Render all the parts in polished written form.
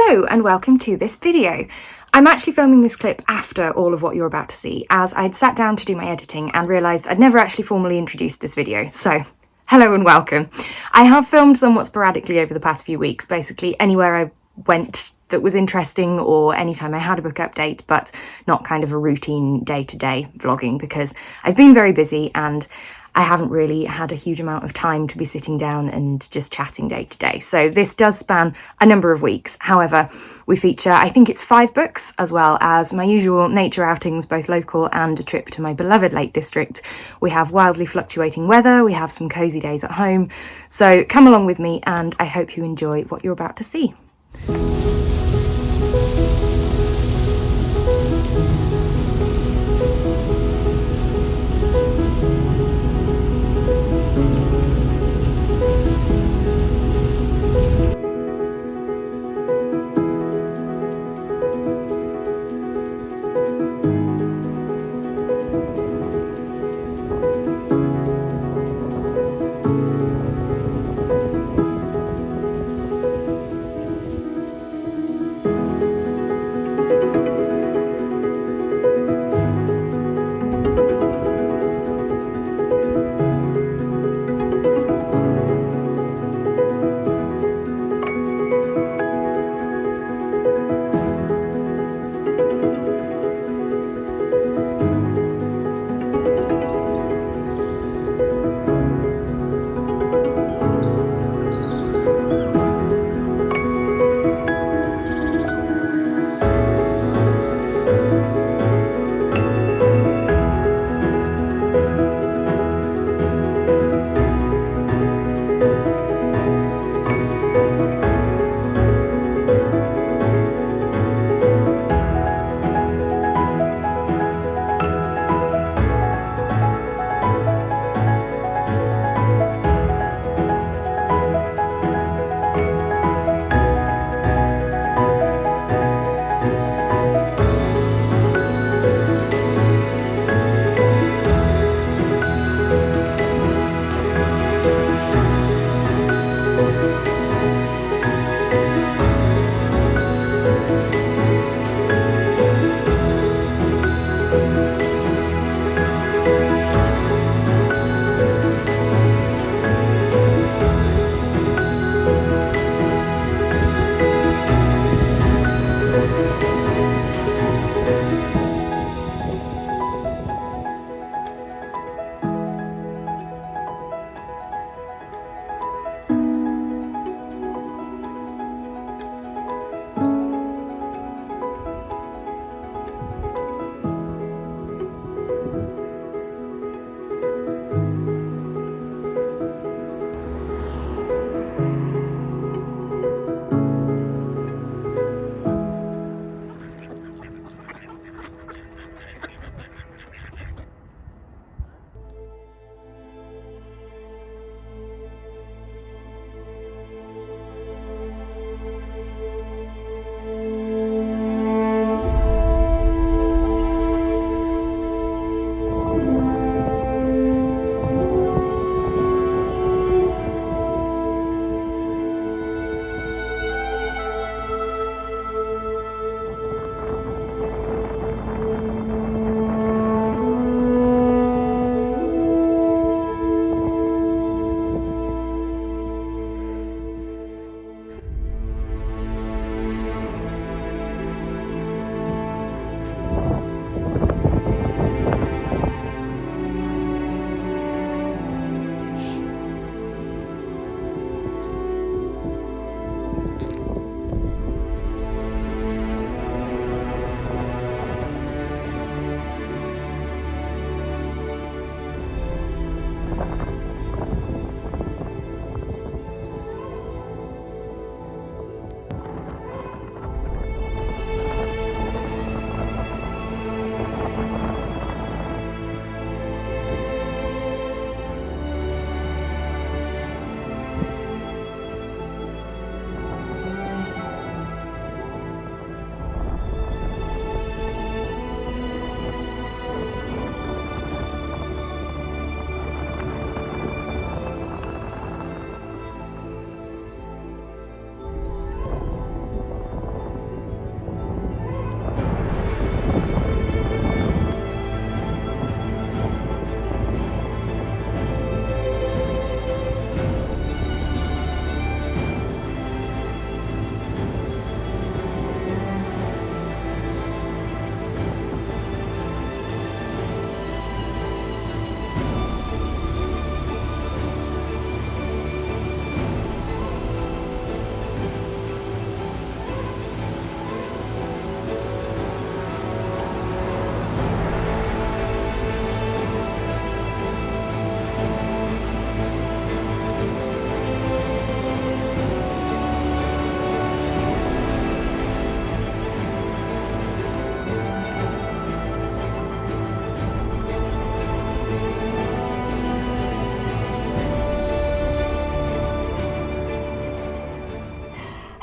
Hello and welcome to this video. I'm actually filming this clip after all of what you're about to see, as I'd sat down to do my editing and realised I'd never actually formally introduced this video, so hello and welcome. I have filmed somewhat sporadically over the past few weeks, basically anywhere I went that was interesting or anytime I had a book update, but not kind of a routine day-to-day vlogging because I've been very busy and I haven't really had a huge amount of time to be sitting down and just chatting day to day. So this does span a number of weeks. However, we feature, I think it's 5 books, as well as my usual nature outings, both local and a trip to my beloved Lake District. We have wildly fluctuating weather, we have some cosy days at home. So come along with me and I hope you enjoy what you're about to see.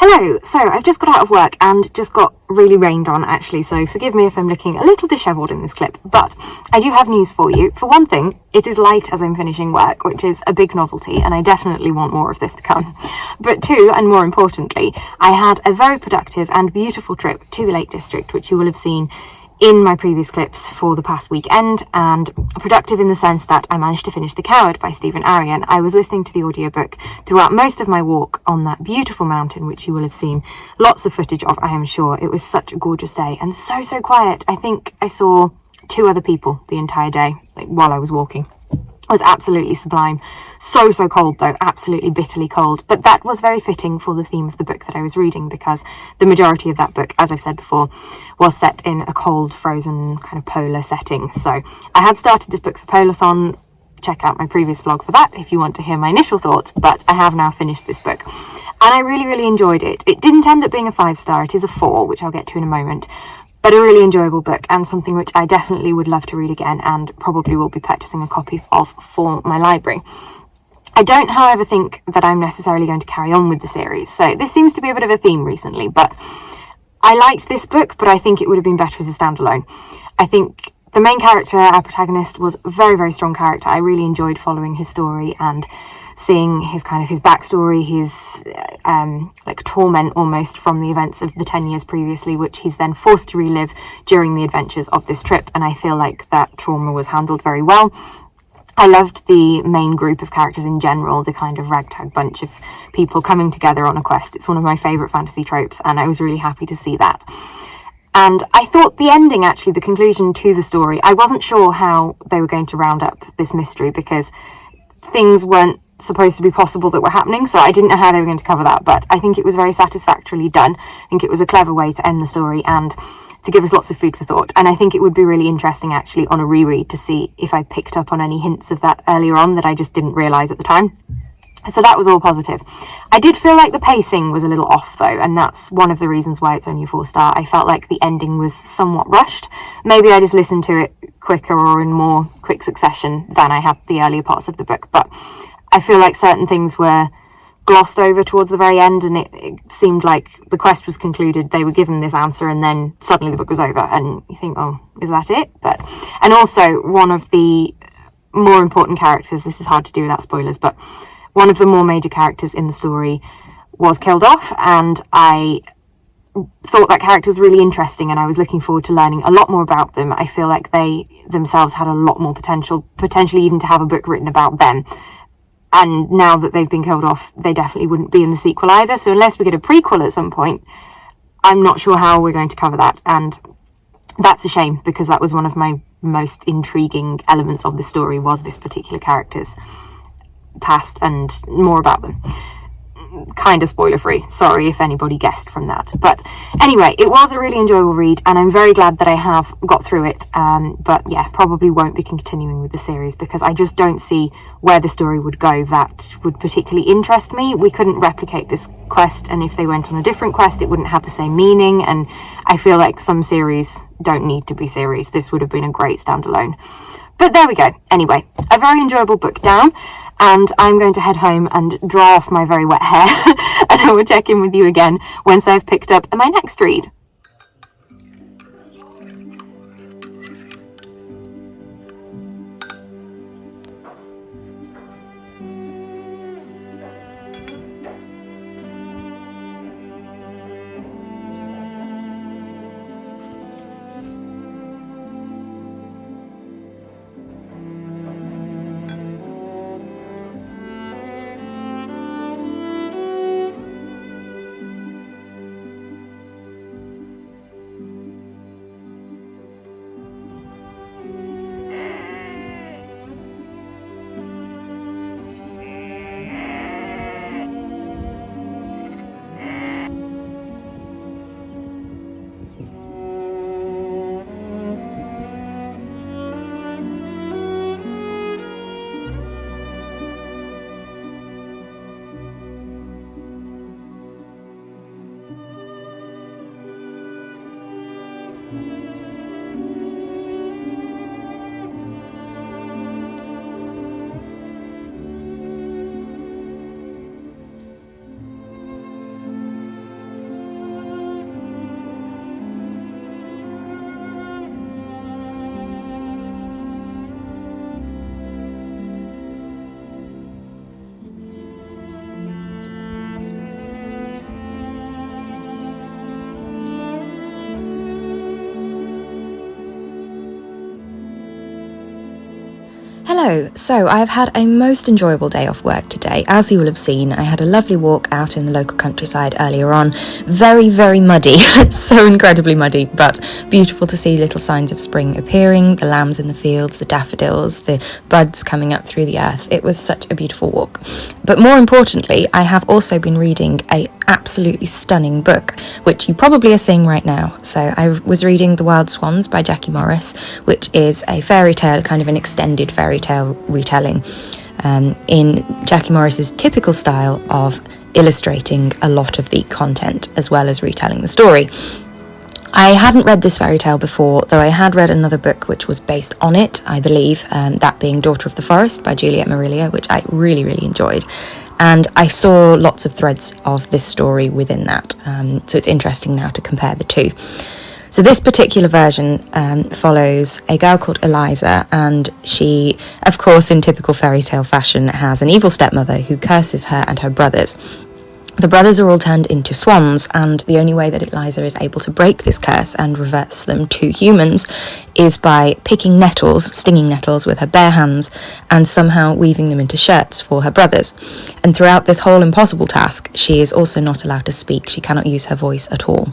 Hello, so I've just got out of work and just got really rained on actually, so forgive me if I'm looking a little dishevelled in this clip, but I do have news for you. For one thing, it is light as I'm finishing work, which is a big novelty, and I definitely want more of this to come. But two, and more importantly, I had a very productive and beautiful trip to the Lake District, which you will have seen in my previous clips for the past weekend, and productive in the sense that I managed to finish The Coward by Stephen Aryan. I was listening to the audiobook throughout most of my walk on that beautiful mountain, which you will have seen lots of footage of, I am sure. It was such a gorgeous day and so quiet. I think I saw 2 other people the entire day, while I was walking. It was absolutely sublime. So cold though, absolutely bitterly cold. But that was very fitting for the theme of the book that I was reading, because the majority of that book, as I've said before, was set in a cold, frozen, kind of polar setting. So I had started this book for Polathon. Check out my previous vlog for that if you want to hear my initial thoughts, but I have now finished this book. And I really enjoyed it. It didn't end up being a 5-star, it is a 4, which I'll get to in a moment. But a really enjoyable book, and something which I definitely would love to read again, and probably will be purchasing a copy of for my library. I don't, however, think that I'm necessarily going to carry on with the series, so this seems to be a bit of a theme recently, but I liked this book, but I think it would have been better as a standalone. I think the main character, our protagonist, was a very strong character. I really enjoyed following his story and seeing his backstory, his torment almost from the events of the 10 years previously, which he's then forced to relive during the adventures of this trip, and I feel like that trauma was handled very well. I loved the main group of characters in general, the kind of ragtag bunch of people coming together on a quest. It's one of my favourite fantasy tropes, and I was really happy to see that. And I thought the ending, actually, the conclusion to the story, I wasn't sure how they were going to round up this mystery, because things weren't supposed to be possible that were happening, so I didn't know how they were going to cover that, but I think it was very satisfactorily done. I think it was a clever way to end the story and to give us lots of food for thought, and I think it would be really interesting actually on a reread to see if I picked up on any hints of that earlier on that I just didn't realise at the time. So that was all positive. I did feel like the pacing was a little off though, and that's one of the reasons why it's only a 4-star. I felt like the ending was somewhat rushed. Maybe I just listened to it quicker or in more quick succession than I had the earlier parts of the book, but I feel like certain things were glossed over towards the very end, and it seemed like the quest was concluded, they were given this answer, and then suddenly the book was over, and you think, oh, is that it? And also, one of the more important characters, this is hard to do without spoilers, but one of the more major characters in the story was killed off, and I thought that character was really interesting, and I was looking forward to learning a lot more about them. I feel like they themselves had a lot more potentially even to have a book written about them. And now that they've been killed off, they definitely wouldn't be in the sequel either. So unless we get a prequel at some point, I'm not sure how we're going to cover that. And that's a shame, because that was one of my most intriguing elements of the story, was this particular character's past and more about them. Kind of spoiler free, sorry if anybody guessed from that, but anyway, it was a really enjoyable read, and I'm very glad that I have got through it. But yeah, probably won't be continuing with the series, because I just don't see where the story would go that would particularly interest me. We couldn't replicate this quest, and if they went on a different quest, it wouldn't have the same meaning, and I feel like some series don't need to be series. This would have been a great standalone. But there we go. Anyway, a very enjoyable book down, and I'm going to head home and dry off my very wet hair, and I will check in with you again once I've picked up my next read. Hello, so I have had a most enjoyable day off work today. As you will have seen, I had a lovely walk out in the local countryside earlier on. Very, very muddy, so incredibly muddy, but beautiful to see little signs of spring appearing, the lambs in the fields, the daffodils, the buds coming up through the earth. It was such a beautiful walk. But more importantly, I have also been reading an absolutely stunning book, which you probably are seeing right now. So I was reading The Wild Swans by Jackie Morris, which is a fairy tale, kind of an extended fairy tale retelling in Jackie Morris's typical style of illustrating a lot of the content as well as retelling the story. I hadn't read this fairy tale before, though I had read another book which was based on it, I believe, that being Daughter of the Forest by Juliet Marillier, which I really, really enjoyed. And I saw lots of threads of this story within that, so it's interesting now to compare the two. So this particular version follows a girl called Eliza, and she, of course, in typical fairy tale fashion, has an evil stepmother who curses her and her brothers. The brothers are all turned into swans, and the only way that Eliza is able to break this curse and reverse them to humans is by picking nettles, stinging nettles, with her bare hands and somehow weaving them into shirts for her brothers. And throughout this whole impossible task, she is also not allowed to speak. She cannot use her voice at all.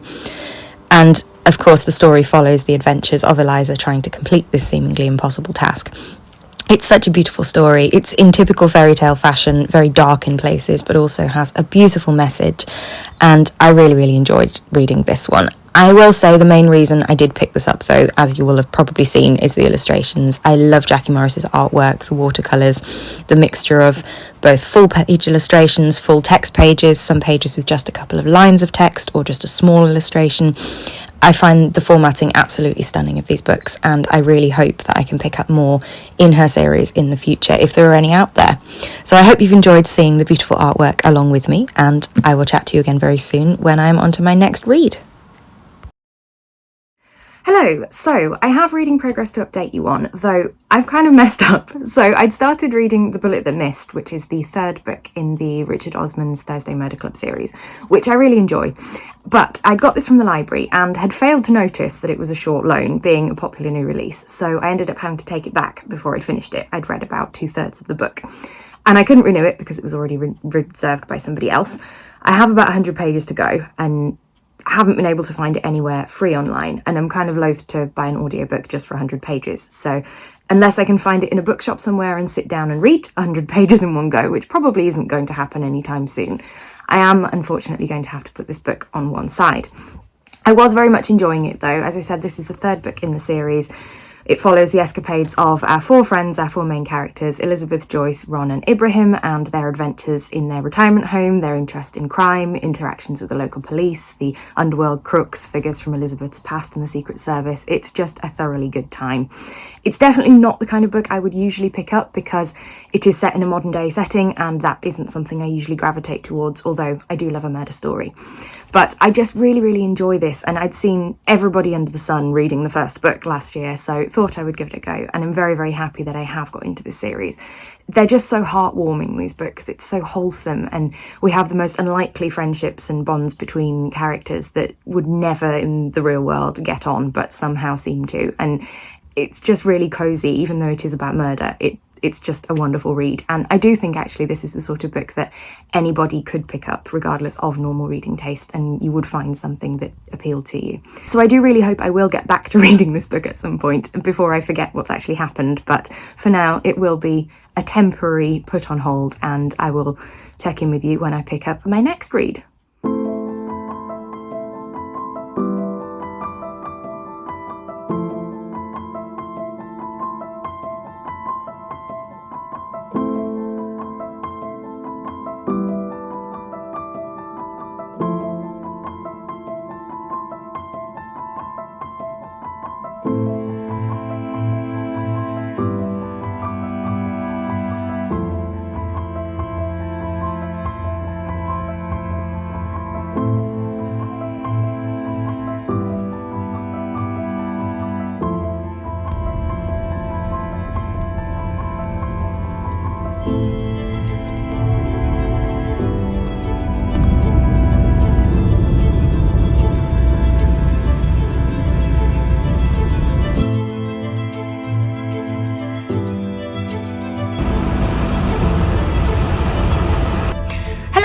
And of course, the story follows the adventures of Eliza trying to complete this seemingly impossible task. It's such a beautiful story. It's in typical fairy tale fashion, very dark in places, but also has a beautiful message. And I really, really enjoyed reading this one. I will say the main reason I did pick this up, though, as you will have probably seen, is the illustrations. I love Jackie Morris's artwork, the watercolours, the mixture of both full-page illustrations, full text pages, some pages with just a couple of lines of text or just a small illustration. I find the formatting absolutely stunning of these books, and I really hope that I can pick up more in her series in the future, if there are any out there. So I hope you've enjoyed seeing the beautiful artwork along with me, and I will chat to you again very soon when I'm on to my next read. Hello, so I have reading progress to update you on, though I've kind of messed up. So I'd started reading The Bullet That Missed, which is the third book in the Richard Osman's Thursday Murder Club series, which I really enjoy. But I'd got this from the library and had failed to notice that it was a short loan, being a popular new release, so I ended up having to take it back before I'd finished it. I'd read about 2/3 of the book, and I couldn't renew it because it was already reserved by somebody else. I have about 100 pages to go, and haven't been able to find it anywhere free online, and I'm kind of loath to buy an audiobook just for 100 pages. So unless I can find it in a bookshop somewhere and sit down and read 100 pages in one go, which probably isn't going to happen anytime soon, I am unfortunately going to have to put this book on one side. I was very much enjoying it, though. As I said, this is the third book in the series. It follows the escapades of our four friends, our four main characters, Elizabeth, Joyce, Ron and Ibrahim, and their adventures in their retirement home, their interest in crime, interactions with the local police, the underworld crooks, figures from Elizabeth's past and the Secret Service. It's just a thoroughly good time. It's definitely not the kind of book I would usually pick up because it is set in a modern day setting, and that isn't something I usually gravitate towards, although I do love a murder story. But I just really, really enjoy this, and I'd seen everybody under the sun reading the first book last year, so thought I would give it a go, and I'm very, very happy that I have got into this series. They're just so heartwarming, these books. It's so wholesome, and we have the most unlikely friendships and bonds between characters that would never in the real world get on, but somehow seem to, and it's just really cosy, even though it is about murder. It's just a wonderful read, and I do think actually this is the sort of book that anybody could pick up regardless of normal reading taste, and you would find something that appealed to you. So I do really hope I will get back to reading this book at some point before I forget what's actually happened, but for now it will be a temporary put on hold, and I will check in with you when I pick up my next read.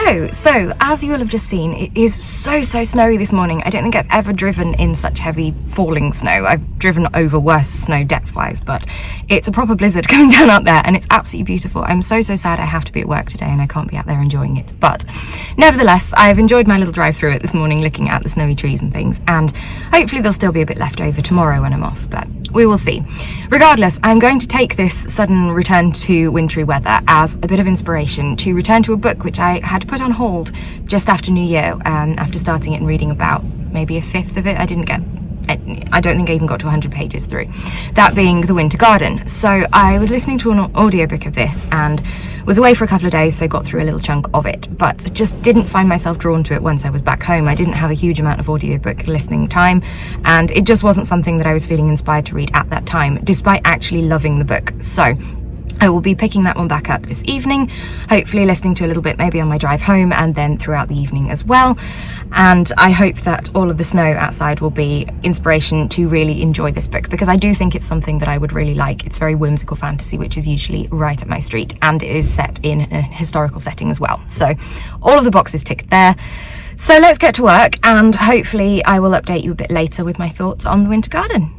Hello! So, as you will have just seen, it is so snowy this morning. I don't think I've ever driven in such heavy falling snow. I've driven over worse snow depth-wise, but it's a proper blizzard coming down out there, and it's absolutely beautiful. I'm so sad I have to be at work today and I can't be out there enjoying it. But nevertheless, I've enjoyed my little drive through it this morning, looking at the snowy trees and things, and hopefully there'll still be a bit left over tomorrow when I'm off, but we will see. Regardless, I'm going to take this sudden return to wintry weather as a bit of inspiration to return to a book which I had put on hold just after New Year, after starting it and reading about maybe a fifth of it. I don't think I even got to 100 pages through, that being The Winter Garden. So I was listening to an audiobook of this and was away for a couple of days, so got through a little chunk of it, but just didn't find myself drawn to it once I was back home. I didn't have a huge amount of audiobook listening time, and it just wasn't something that I was feeling inspired to read at that time, despite actually loving the book. So I will be picking that one back up this evening, hopefully listening to a little bit maybe on my drive home and then throughout the evening as well. And I hope that all of the snow outside will be inspiration to really enjoy this book, because I do think it's something that I would really like. It's very whimsical fantasy, which is usually right up my street, and it is set in a historical setting as well. So all of the boxes ticked there. So let's get to work, and hopefully I will update you a bit later with my thoughts on The Winter Garden.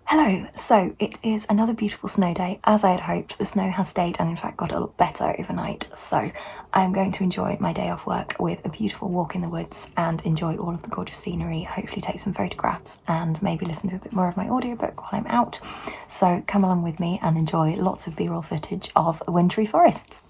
Hello, so it is another beautiful snow day. As I had hoped, the snow has stayed and in fact got a lot better overnight, so I am going to enjoy my day off work with a beautiful walk in the woods and enjoy all of the gorgeous scenery, hopefully take some photographs and maybe listen to a bit more of my audiobook while I'm out. So come along with me and enjoy lots of B-roll footage of wintry forests.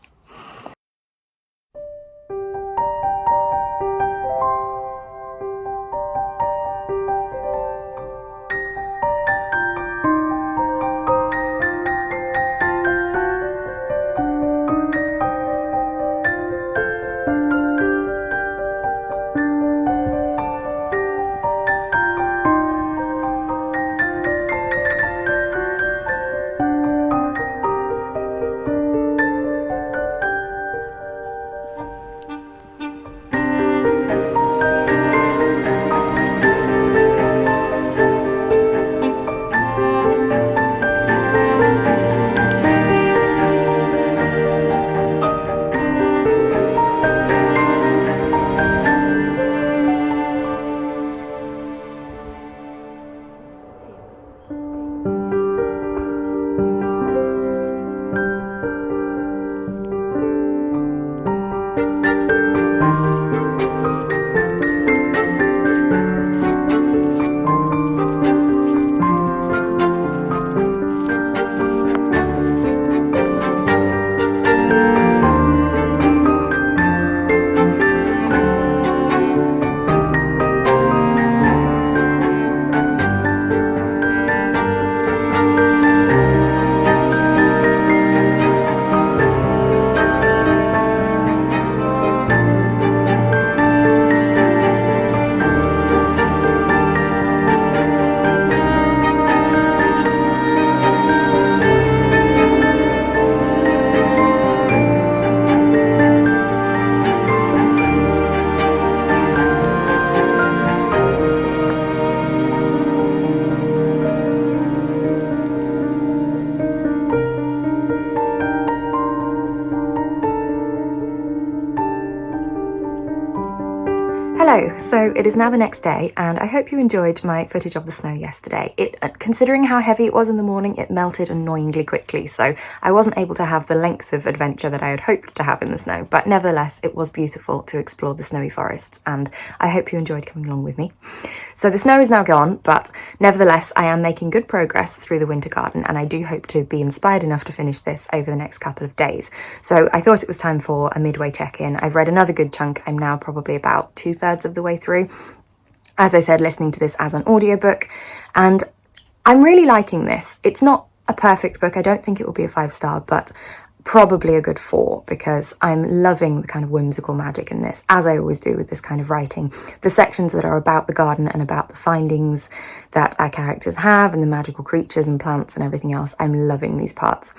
Hello, so it is now the next day and I hope you enjoyed my footage of the snow yesterday. Considering how heavy it was in the morning, it melted annoyingly quickly, so I wasn't able to have the length of adventure that I had hoped to have in the snow, but nevertheless it was beautiful to explore the snowy forests and I hope you enjoyed coming along with me. So the snow is now gone, but nevertheless I am making good progress through the Winter Garden and I do hope to be inspired enough to finish this over the next couple of days. So I thought it was time for a midway check-in. I've read another good chunk. I'm now probably about 2/3 of the way through. As I said, listening to this as an audiobook, and I'm really liking this. It's not a perfect book. I don't think it will be a 5-star, but probably a good 4, because I'm loving the kind of whimsical magic in this, as I always do with this kind of writing. The sections that are about the garden and about the findings that our characters have and the magical creatures and plants and everything else, I'm loving these parts.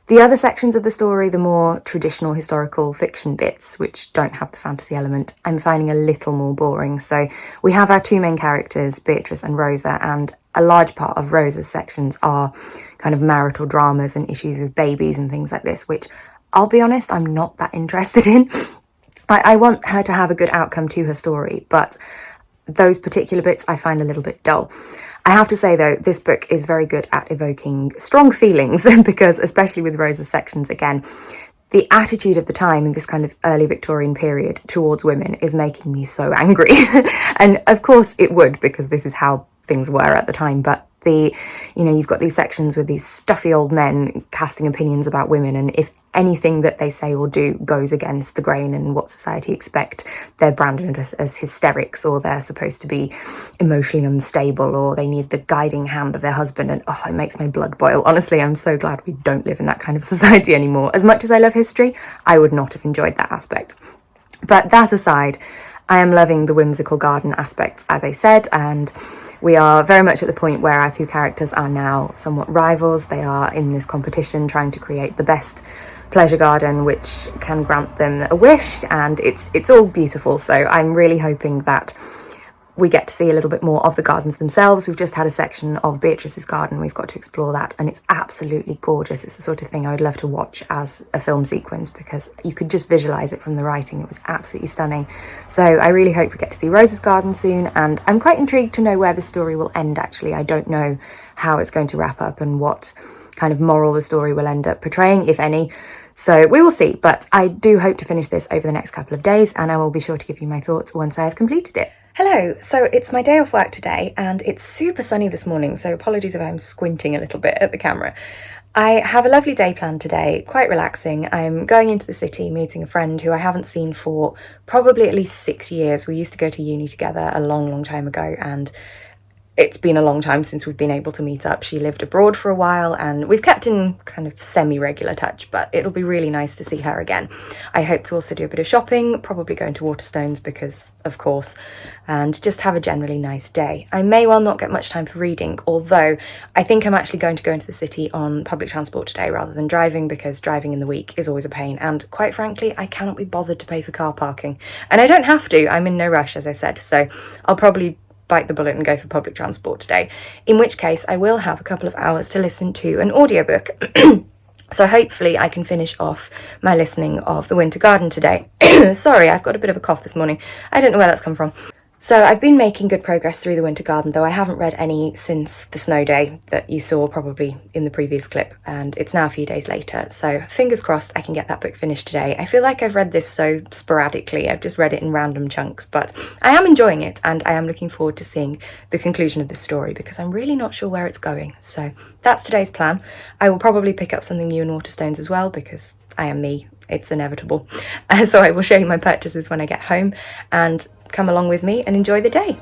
The other sections of the story, the more traditional historical fiction bits, which don't have the fantasy element, I'm finding a little more boring. So we have our 2 main characters, Beatrice and Rosa, and a large part of Rosa's sections are kind of marital dramas and issues with babies and things like this, which I'll be honest, I'm not that interested in. I want her to have a good outcome to her story, but those particular bits I find a little bit dull. I have to say though, this book is very good at evoking strong feelings because, especially with Rosa's sections again, the attitude of the time in this kind of early Victorian period towards women is making me so angry. And of course it would, because this is how things were at the time, but you've got these sections with these stuffy old men casting opinions about women, and if anything that they say or do goes against the grain and what society expect, they're branded as hysterics, or they're supposed to be emotionally unstable, or they need the guiding hand of their husband, and it makes my blood boil. Honestly, I'm so glad we don't live in that kind of society anymore. As much as I love history, I would not have enjoyed that aspect. But that aside, I am loving the whimsical garden aspects, as I said, and we are very much at the point where our 2 characters are now somewhat rivals. They are in this competition trying to create the best pleasure garden which can grant them a wish, and it's all beautiful. So I'm really hoping that we get to see a little bit more of the gardens themselves. We've just had a section of Beatrice's garden. We've got to explore that, and it's absolutely gorgeous. It's the sort of thing I would love to watch as a film sequence, because you could just visualise it from the writing. It was absolutely stunning. So I really hope we get to see Rosa's garden soon, and I'm quite intrigued to know where the story will end, actually. I don't know how it's going to wrap up and what kind of moral the story will end up portraying, if any. So we will see, but I do hope to finish this over the next couple of days, and I will be sure to give you my thoughts once I have completed it. Hello, so it's my day off work today and it's super sunny this morning, so apologies if I'm squinting a little bit at the camera. I have a lovely day planned today, quite relaxing. I'm going into the city, meeting a friend who I haven't seen for probably at least 6 years. We used to go to uni together a long, long time ago, and it's been a long time since we've been able to meet up. She lived abroad for a while and we've kept in kind of semi-regular touch, but it'll be really nice to see her again. I hope to also do a bit of shopping, probably going to Waterstones because, of course, and just have a generally nice day. I may well not get much time for reading, although I think I'm actually going to go into the city on public transport today rather than driving, because driving in the week is always a pain, and quite frankly, I cannot be bothered to pay for car parking. And I don't have to, I'm in no rush, as I said, so I'll probably bite the bullet and go for public transport today, in which case I will have a couple of hours to listen to an audiobook. So hopefully I can finish off my listening of The Winter Garden today. Sorry, I've got a bit of a cough this morning. I don't know where that's come from. So I've been making good progress through The Winter Garden, though I haven't read any since the snow day that you saw probably in the previous clip, and it's now a few days later, so fingers crossed I can get that book finished today. I feel like I've read this so sporadically, I've just read it in random chunks, but I am enjoying it, and I am looking forward to seeing the conclusion of this story, because I'm really not sure where it's going. So that's today's plan. I will probably pick up something new in Waterstones as well, because I am me. It's inevitable. So I will show you my purchases when I get home, and come along with me and enjoy the day.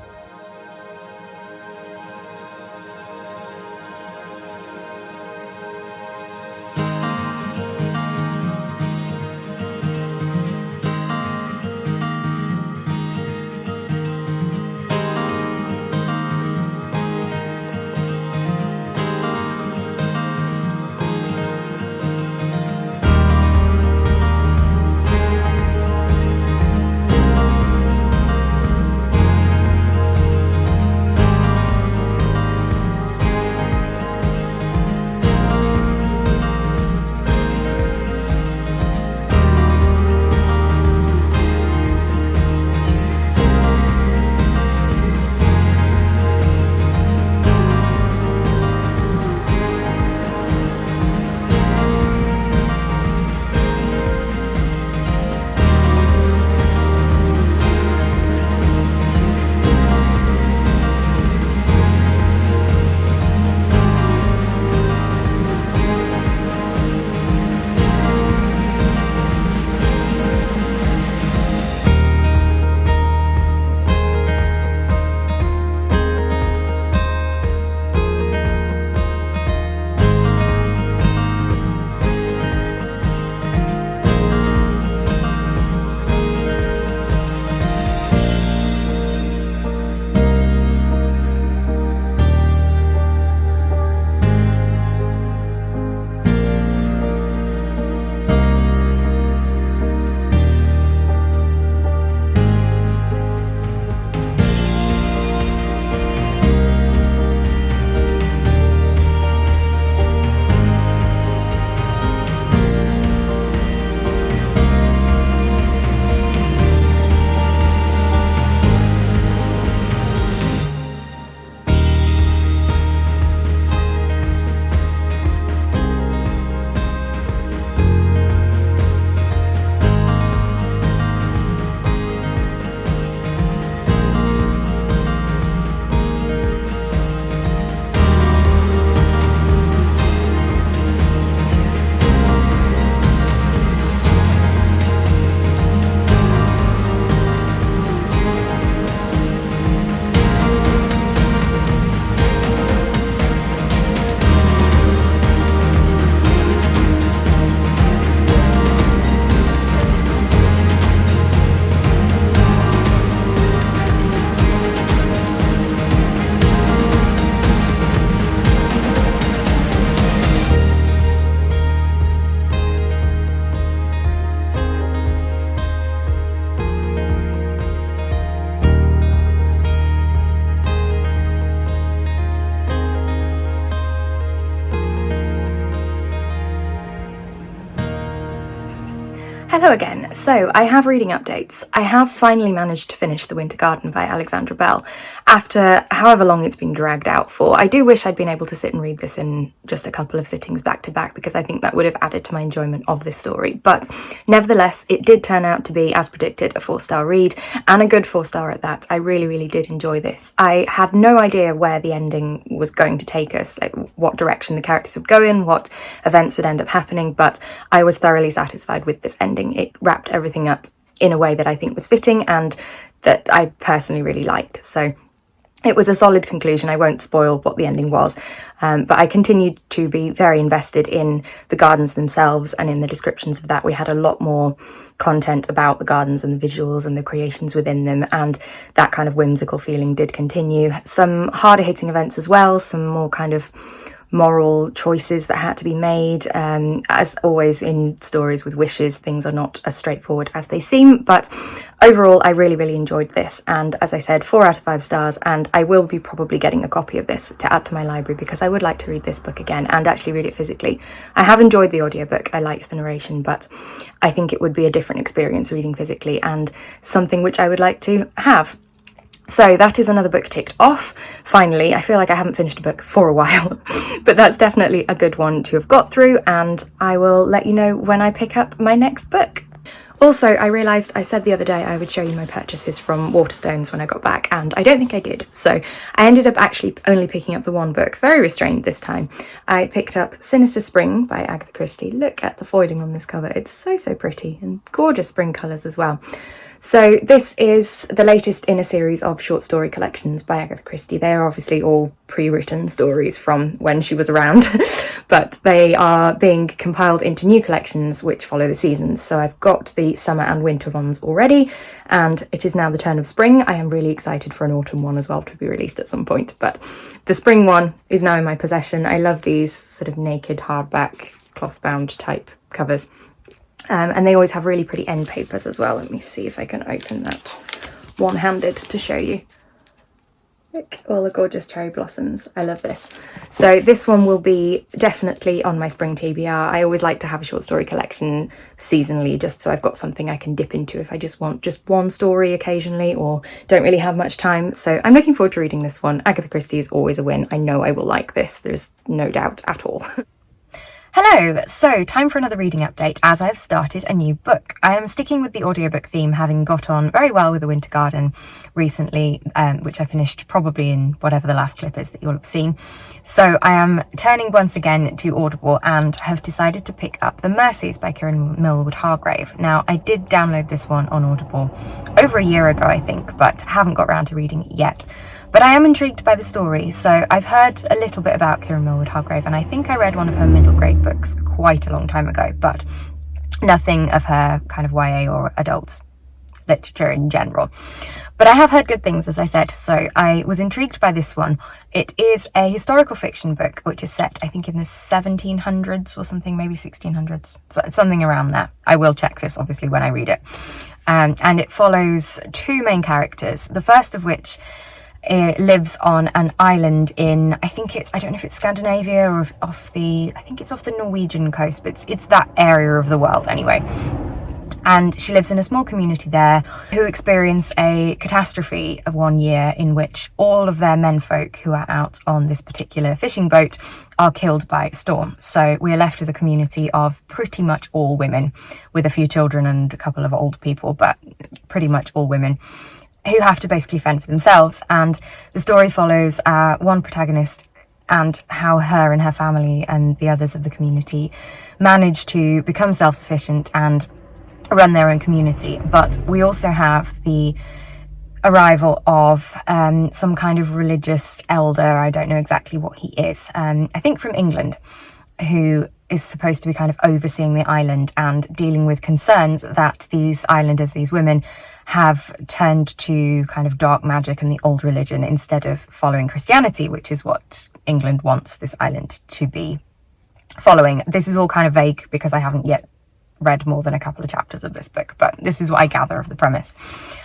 Hello again. So I have reading updates. I have finally managed to finish The Winter Garden by Alexandra Bell after however long it's been dragged out for. I do wish I'd been able to sit and read this in just a couple of sittings back to back, because I think that would have added to my enjoyment of this story. But nevertheless, it did turn out to be, as predicted, a 4-star read, and a good 4-star at that. I really did enjoy this. I had no idea where the ending was going to take us, like what direction the characters would go in, what events would end up happening, but I was thoroughly satisfied with this ending. It wrapped everything up in a way that I think was fitting and that I personally really liked. So it was a solid conclusion. I won't spoil what the ending was, but I continued to be very invested in the gardens themselves and in the descriptions of that. We had a lot more content about the gardens and the visuals and the creations within them, and that kind of whimsical feeling did continue. Some harder hitting events as well, some more kind of moral choices that had to be made. As always in stories with wishes, things are not as straightforward as they seem, but overall I really enjoyed this, and as I said, 4 out of 5 stars, and I will be probably getting a copy of this to add to my library because I would like to read this book again and actually read it physically. I have enjoyed the audiobook, I liked the narration, but I think it would be a different experience reading physically and something which I would like to have. So that is another book ticked off. Finally, I feel like I haven't finished a book for a while, but that's definitely a good one to have got through, and I will let you know when I pick up my next book. Also, I realised I said the other day I would show you my purchases from Waterstones when I got back, and I don't think I did. So I ended up actually only picking up the one book, very restrained this time. I picked up Sinister Spring by Agatha Christie. Look at the foiling on this cover. It's so pretty, and gorgeous spring colours as well. So this is the latest in a series of short story collections by Agatha Christie. They are obviously all pre-written stories from when she was around, but they are being compiled into new collections which follow the seasons. So I've got the summer and winter ones already, and it is now the turn of spring. I am really excited for an autumn one as well to be released at some point, but the spring one is now in my possession. I love these sort of naked hardback cloth-bound type covers. And they always have really pretty end papers as well. Let me see if I can open that one-handed to show you. Look, all the gorgeous cherry blossoms. I love this. So this one will be definitely on my spring TBR. I always like to have a short story collection seasonally, just so I've got something I can dip into if I just want just one story occasionally or don't really have much time. So I'm looking forward to reading this one. Agatha Christie is always a win. I know I will like this. There's no doubt at all. Hello! So, time for another reading update as I've started a new book. I am sticking with the audiobook theme, having got on very well with The Winter Garden recently, which I finished probably in whatever the last clip is that you'll have seen. So I am turning once again to Audible and have decided to pick up The Mercies by Kieran Millwood Hargrave. Now, I did download this one on Audible over a year ago, I think, but haven't got around to reading it yet. But I am intrigued by the story, so I've heard a little bit about Kieran Millwood Hargrave, and I think I read one of her middle grade books quite a long time ago, but nothing of her kind of YA or adult literature in general. But I have heard good things, as I said, so I was intrigued by this one. It is a historical fiction book, which is set, I think, in the 1700s or something, maybe 1600s, so something around that. I will check this, obviously, when I read it. And it follows 2 main characters, the first of which it lives on an island in, I don't know if it's Scandinavia or I think it's off the Norwegian coast, but it's that area of the world anyway. And she lives in a small community there who experience a catastrophe of one year in which all of their menfolk who are out on this particular fishing boat are killed by a storm. So we're left with a community of pretty much all women, with a few children and a couple of old people, but pretty much all women, who have to basically fend for themselves. And the story follows one protagonist and how her and her family and the others of the community manage to become self-sufficient and run their own community. But we also have the arrival of some kind of religious elder, I don't know exactly what he is, I think from England, who is supposed to be kind of overseeing the island and dealing with concerns that these islanders, these women, have turned to kind of dark magic and the old religion instead of following Christianity, which is what England wants this island to be following. This is all kind of vague because I haven't yet read more than a couple of chapters of this book, but this is what I gather of the premise.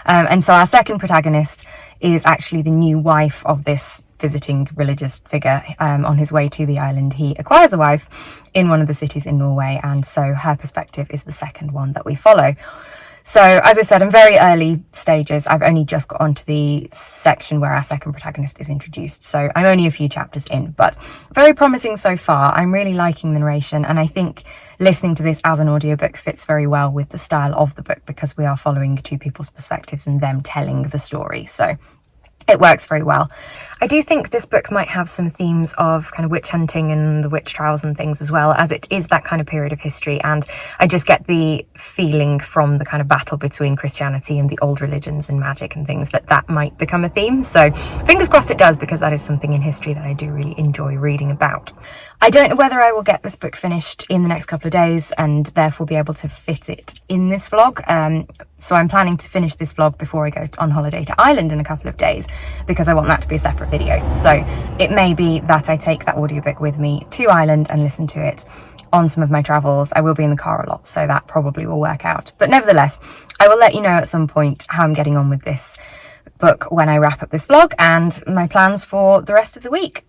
And so our second protagonist is actually the new wife of this visiting religious figure. On his way to the island, he acquires a wife in one of the cities in Norway, and so her perspective is the second one that we follow. So, as I said, in very early stages. I've only just got onto the section where our second protagonist is introduced, so I'm only a few chapters in, but very promising so far. I'm really liking the narration, and I think listening to this as an audiobook fits very well with the style of the book, because we are following two people's perspectives and them telling the story, so it works very well. I do think this book might have some themes of kind of witch hunting and the witch trials and things, as well, as it is that kind of period of history, and I just get the feeling from the kind of battle between Christianity and the old religions and magic and things that might become a theme. So fingers crossed it does, because that is something in history that I do really enjoy reading about. I don't know whether I will get this book finished in the next couple of days and therefore be able to fit it in this vlog. So I'm planning to finish this vlog before I go on holiday to Ireland in a couple of days, because I want that to be a separate video. So it may be that I take that audiobook with me to Ireland and listen to it on some of my travels. I will be in the car a lot, so that probably will work out. But nevertheless, I will let you know at some point how I'm getting on with this book when I wrap up this vlog and my plans for the rest of the week.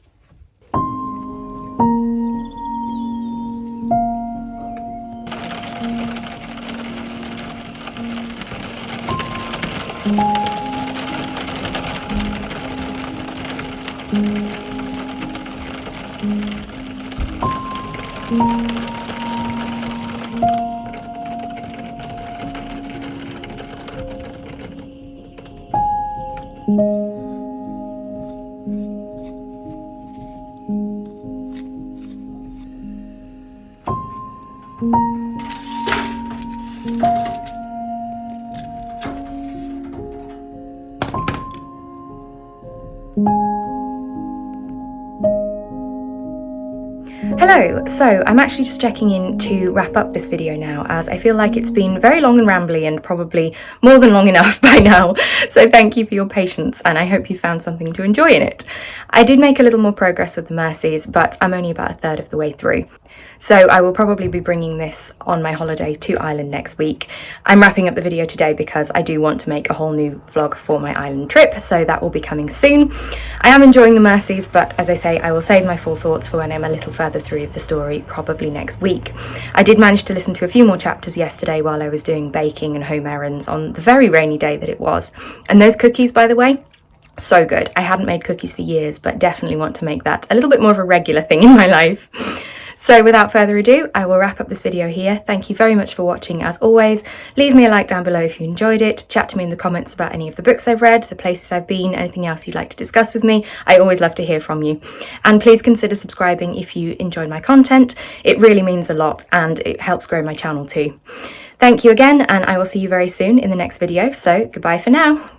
Hello, so I'm actually just checking in to wrap up this video now, as I feel like it's been very long and rambly and probably more than long enough by now, so thank you for your patience and I hope you found something to enjoy in it. I did make a little more progress with the Mercies, but I'm only about a third of the way through. So I will probably be bringing this on my holiday to Ireland next week. I'm wrapping up the video today because I do want to make a whole new vlog for my Ireland trip, so that will be coming soon. I am enjoying the Mercies, but as I say, I will save my full thoughts for when I'm a little further through the story, probably next week. I did manage to listen to a few more chapters yesterday while I was doing baking and home errands on the very rainy day that it was. And those cookies, by the way, so good. I hadn't made cookies for years, but definitely want to make that a little bit more of a regular thing in my life. So without further ado, I will wrap up this video here. Thank you very much for watching as always. Leave me a like down below if you enjoyed it. Chat to me in the comments about any of the books I've read, the places I've been, anything else you'd like to discuss with me. I always love to hear from you. And please consider subscribing if you enjoyed my content. It really means a lot and it helps grow my channel too. Thank you again, and I will see you very soon in the next video. So goodbye for now.